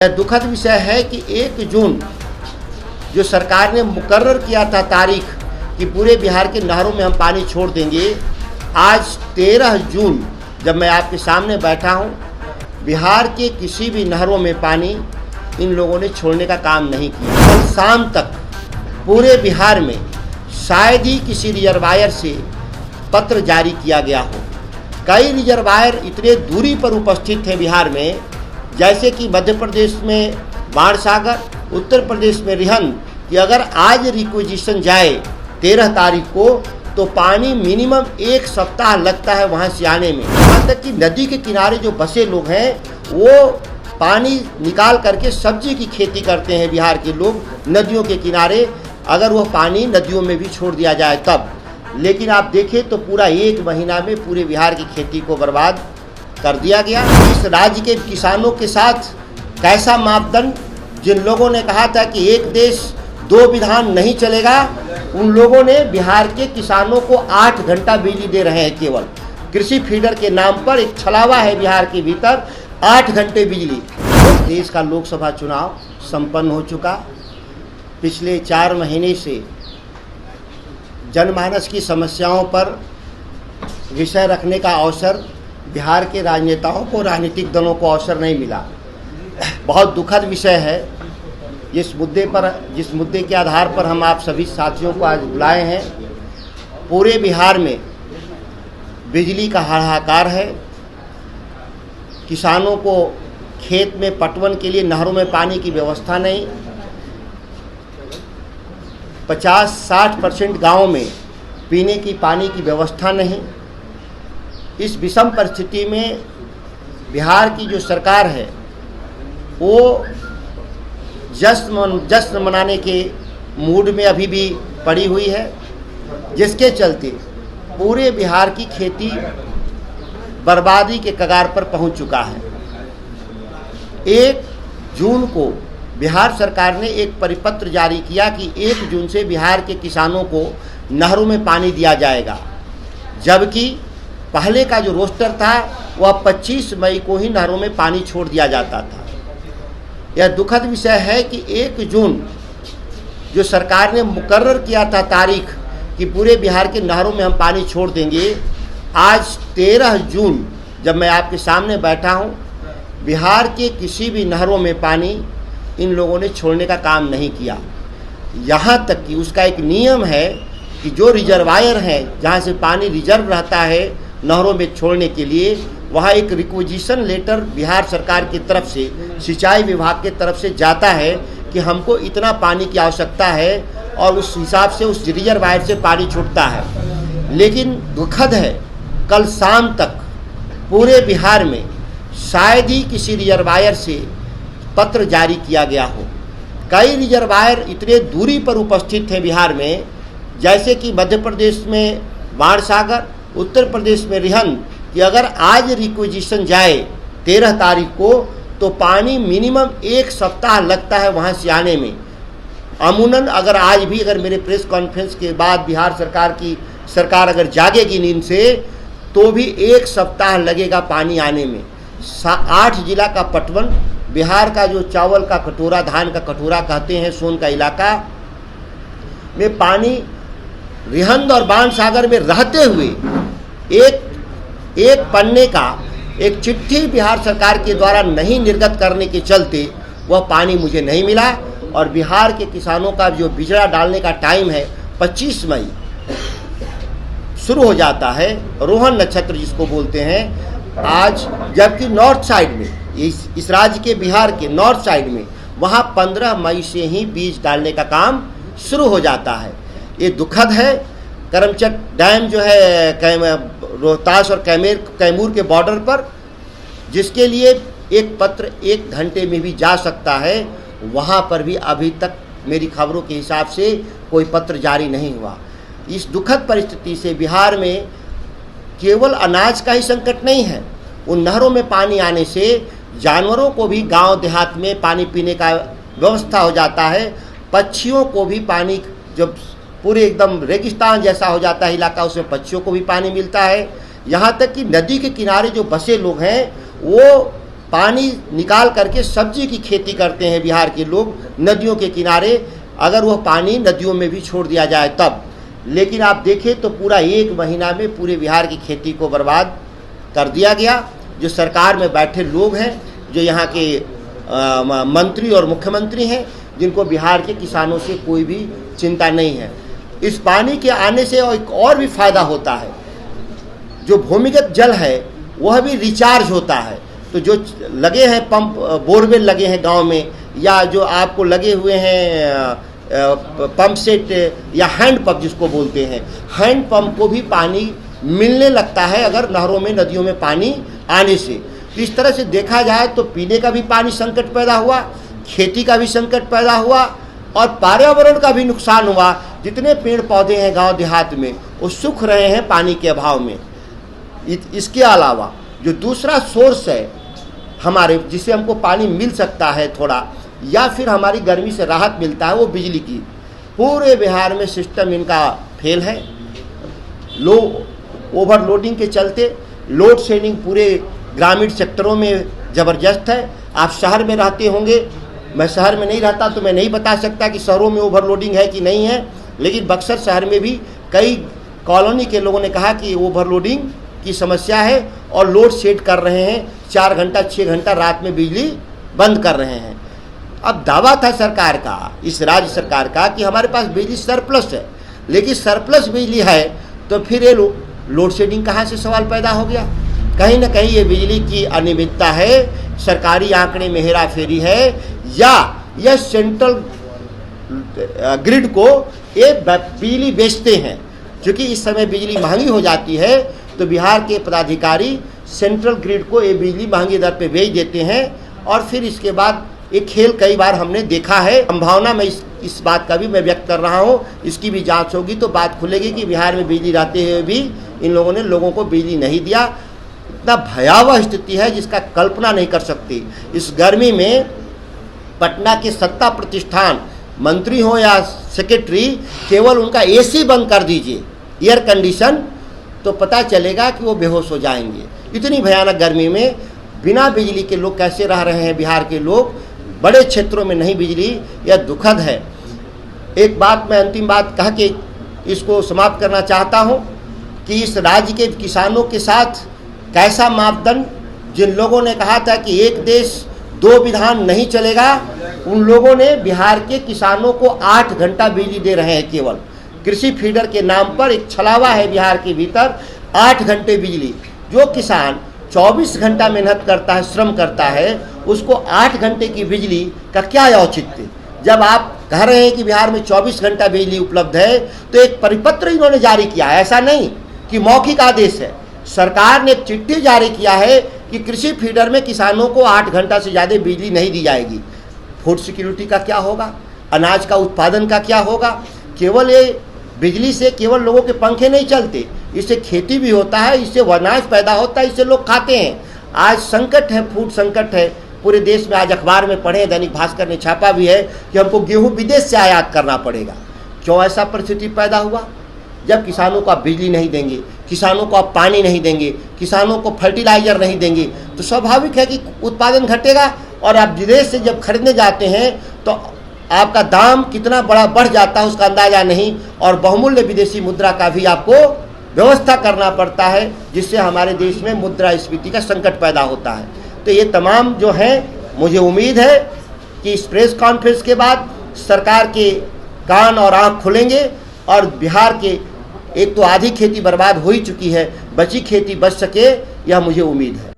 यह दुखद विषय है कि 1 जून जो सरकार ने मुकर्रर किया था तारीख कि पूरे बिहार के नहरों में हम पानी छोड़ देंगे, आज 13 जून जब मैं आपके सामने बैठा हूं, बिहार के किसी भी नहरों में पानी इन लोगों ने छोड़ने का काम नहीं किया। कल शाम तक पूरे बिहार में शायद ही किसी रिजर्वायर से पत्र जारी किया गया हो। कई रिजर्वायर इतने दूरी पर उपस्थित थे बिहार में, जैसे कि मध्य प्रदेश में बाणसागर, उत्तर प्रदेश में रिहंद, कि अगर आज रिक्वेजिशन जाए 13 तारीख को तो पानी मिनिमम 1 सप्ताह लगता है वहाँ से आने में। यहाँ तक कि नदी के किनारे जो बसे लोग हैं वो पानी निकाल करके सब्जी की खेती करते हैं। बिहार के लोग नदियों के किनारे, अगर वह पानी नदियों में भी छोड़ दिया जाए तब। लेकिन आप देखें तो पूरा 1 महीना में पूरे बिहार की खेती को बर्बाद कर दिया गया। इस राज्य के किसानों के साथ कैसा मापदंड, जिन लोगों ने कहा था कि एक देश 2 विधान नहीं चलेगा, उन लोगों ने बिहार के किसानों को 8 घंटा बिजली दे रहे हैं। केवल कृषि फीडर के नाम पर एक छलावा है बिहार के भीतर, 8 घंटे बिजली। देश का लोकसभा चुनाव संपन्न हो चुका। पिछले 4 महीने से जनमानस की समस्याओं पर विषय रखने का अवसर बिहार के राजनेताओं को, राजनीतिक दलों को अवसर नहीं मिला। बहुत दुखद विषय है। जिस मुद्दे के आधार पर हम आप सभी साथियों को आज बुलाए हैं, पूरे बिहार में बिजली का हाहाकार है। किसानों को खेत में पटवन के लिए नहरों में पानी की व्यवस्था नहीं। 50-60% गाँव में पीने की पानी की व्यवस्था नहीं। इस विषम परिस्थिति में बिहार की जो सरकार है वो जश्न मनाने के मूड में अभी भी पड़ी हुई है, जिसके चलते पूरे बिहार की खेती बर्बादी के कगार पर पहुंच चुका है। 1 जून को बिहार सरकार ने एक परिपत्र जारी किया कि 1 जून से बिहार के किसानों को नहरों में पानी दिया जाएगा, जबकि पहले का जो रोस्टर था वह 25 मई को ही नहरों में पानी छोड़ दिया जाता था। यह दुखद विषय है कि 1 जून जो सरकार ने मुकर्रर किया था तारीख कि पूरे बिहार के नहरों में हम पानी छोड़ देंगे, आज 13 जून जब मैं आपके सामने बैठा हूं, बिहार के किसी भी नहरों में पानी इन लोगों ने छोड़ने का काम नहीं किया। यहाँ तक कि उसका एक नियम है कि जो रिजर्वायर है जहाँ से पानी रिजर्व रहता है नहरों में छोड़ने के लिए, वहाँ एक रिक्वेजिशन लेटर बिहार सरकार की तरफ से, सिंचाई विभाग के तरफ से जाता है कि हमको इतना पानी की आवश्यकता है, और उस हिसाब से उस रिजर्वायर से पानी छूटता है। लेकिन दुखद है, कल शाम तक पूरे बिहार में शायद ही किसी रिजर्वायर से पत्र जारी किया गया हो। कई रिजर्वायर इतने दूरी पर उपस्थित थे बिहार में, जैसे कि मध्य प्रदेश में बाणसागर, उत्तर प्रदेश में रिहंद, कि अगर आज रिक्वेजिशन जाए 13 तारीख को तो पानी मिनिमम 1 सप्ताह लगता है वहाँ से आने में। अमूनन अगर आज भी अगर मेरे प्रेस कॉन्फ्रेंस के बाद बिहार सरकार अगर जागेगी नींद से, तो भी 1 सप्ताह लगेगा पानी आने में। 8 जिला का पटवन, बिहार का जो चावल का कटोरा, धान का कटोरा कहते हैं, सोन का इलाका में पानी रिहंद और बाणसागर में रहते हुए एक पन्ने का एक चिट्ठी बिहार सरकार के द्वारा नहीं निर्गत करने के चलते वह पानी मुझे नहीं मिला। और बिहार के किसानों का जो बिजड़ा डालने का टाइम है 25 मई शुरू हो जाता है, रोहन नक्षत्र जिसको बोलते हैं आज, जबकि नॉर्थ साइड में, इस राज्य के बिहार के नॉर्थ साइड में, वहाँ 15 मई से ही बीज डालने का काम शुरू हो जाता है। ये दुखद है। करमचट डैम जो है रोहतास और कैमूर के बॉर्डर पर, जिसके लिए एक पत्र 1 घंटे में भी जा सकता है, वहाँ पर भी अभी तक मेरी खबरों के हिसाब से कोई पत्र जारी नहीं हुआ। इस दुखद परिस्थिति से बिहार में केवल अनाज का ही संकट नहीं है, उन नहरों में पानी आने से जानवरों को भी गांव देहात में पानी पीने का व्यवस्था हो जाता है। पक्षियों को भी पानी, जब पूरे एकदम रेगिस्तान जैसा हो जाता है इलाका, उसमें पक्षियों को भी पानी मिलता है। यहाँ तक कि नदी के किनारे जो बसे लोग हैं वो पानी निकाल करके सब्जी की खेती करते हैं बिहार के लोग नदियों के किनारे, अगर वह पानी नदियों में भी छोड़ दिया जाए तब। लेकिन आप देखें तो पूरा 1 महीना में पूरे बिहार की खेती को बर्बाद कर दिया गया। जो सरकार में बैठे लोग हैं, जो यहाँ के मंत्री और मुख्यमंत्री हैं, जिनको बिहार के किसानों से कोई भी चिंता नहीं है। इस पानी के आने से एक और भी फायदा होता है, जो भूमिगत जल है वह भी रिचार्ज होता है। तो जो लगे हैं पंप, बोरवेल लगे हैं गांव में, या जो आपको लगे हुए हैं पंप सेट या हैंड पंप जिसको बोलते हैं, हैंड पंप को भी पानी मिलने लगता है अगर नहरों में नदियों में पानी आने से। तो इस तरह से देखा जाए तो पीने का भी पानी संकट पैदा हुआ, खेती का भी संकट पैदा हुआ और पर्यावरण का भी नुकसान हुआ। जितने पेड़ पौधे हैं गांव देहात में वो सूख रहे हैं पानी के अभाव में। इसके अलावा जो दूसरा सोर्स है हमारे, जिससे हमको पानी मिल सकता है थोड़ा, या फिर हमारी गर्मी से राहत मिलता है, वो बिजली की। पूरे बिहार में सिस्टम इनका फेल है। ओवरलोडिंग के चलते लोड शेडिंग पूरे ग्रामीण सेक्टरों में ज़बरदस्त है। आप शहर में रहते होंगे, मैं शहर में नहीं रहता तो मैं नहीं बता सकता कि शहरों में ओवरलोडिंग है कि नहीं है, लेकिन बक्सर शहर में भी कई कॉलोनी के लोगों ने कहा कि ओवरलोडिंग की समस्या है और लोड शेड कर रहे हैं। 4 घंटा 6 घंटा रात में बिजली बंद कर रहे हैं। अब दावा था सरकार का, इस राज्य सरकार का, कि हमारे पास बिजली सरप्लस है, लेकिन सरप्लस बिजली है तो फिर ये लोड शेडिंग कहाँ से सवाल पैदा हो गया। कहीं ना कहीं ये बिजली की अनियमितता है, सरकारी आंकड़े में हेरा फेरी है, या यह सेंट्रल ग्रिड को ये बिजली बेचते हैं। क्योंकि इस समय बिजली महंगी हो जाती है तो बिहार के पदाधिकारी सेंट्रल ग्रिड को ये बिजली महंगी दर पे बेच देते हैं और फिर इसके बाद एक खेल कई बार हमने देखा है। संभावना में इस बात का भी मैं व्यक्त कर रहा हूँ, इसकी भी जांच होगी तो बात खुलेगी कि बिहार में बिजली रहते हुए भी इन लोगों ने लोगों को बिजली नहीं दिया। इतना भयावह स्थिति है जिसका कल्पना नहीं कर सकती। इस गर्मी में पटना के सत्ता प्रतिष्ठान मंत्री हो या सेक्रेटरी, केवल उनका एसी बंद कर दीजिए, एयर कंडीशन, तो पता चलेगा कि वो बेहोश हो जाएंगे। इतनी भयानक गर्मी में बिना बिजली के लोग कैसे रह रहे हैं बिहार के लोग। बड़े क्षेत्रों में नहीं बिजली, यह दुखद है। एक बात मैं अंतिम बात कह के इसको समाप्त करना चाहता हूँ कि इस राज्य के किसानों के साथ कैसा मापदंड, जिन लोगों ने कहा था कि एक देश 2 विधान नहीं चलेगा, उन लोगों ने बिहार के किसानों को 8 घंटा बिजली दे रहे हैं। केवल कृषि फीडर के नाम पर एक छलावा है बिहार के भीतर। 8 घंटे बिजली, जो किसान 24 घंटा मेहनत करता है, श्रम करता है, उसको 8 घंटे की बिजली का क्या औचित्य। जब आप कह रहे हैं कि बिहार में 24 घंटा बिजली उपलब्ध है तो एक परिपत्र इन्होंने जारी किया है, ऐसा नहीं कि मौखिक आदेश है। सरकार ने एक चिट्ठी जारी किया है कि कृषि फीडर में किसानों को 8 घंटा से ज़्यादा बिजली नहीं दी जाएगी। फूड सिक्योरिटी का क्या होगा, अनाज का उत्पादन का क्या होगा। केवल ये बिजली से केवल लोगों के पंखे नहीं चलते, इससे खेती भी होता है, इससे अनाज पैदा होता है, इससे लोग खाते हैं। आज संकट है, फूड संकट है पूरे देश में। आज अखबार में पढ़े, दैनिक भास्कर ने छापा भी है कि हमको गेहूँ विदेश से आयात करना पड़ेगा। क्यों ऐसा परिस्थिति पैदा हुआ? जब किसानों को आप बिजली नहीं देंगे, किसानों को आप पानी नहीं देंगे, किसानों को फर्टिलाइजर नहीं देंगे, तो स्वाभाविक है कि उत्पादन घटेगा। और आप विदेश से जब खरीदने जाते हैं तो आपका दाम कितना बड़ा बढ़ जाता है उसका अंदाज़ा नहीं, और बहुमूल्य विदेशी मुद्रा का भी आपको व्यवस्था करना पड़ता है, जिससे हमारे देश में मुद्रास्फीति का संकट पैदा होता है। तो ये तमाम जो है, मुझे उम्मीद है कि इस प्रेस कॉन्फ्रेंस के बाद सरकार के कान और आँख खुलेंगे और बिहार के एक तो आधी खेती बर्बाद हो ही चुकी है, बची खेती बच सके, यह मुझे उम्मीद है।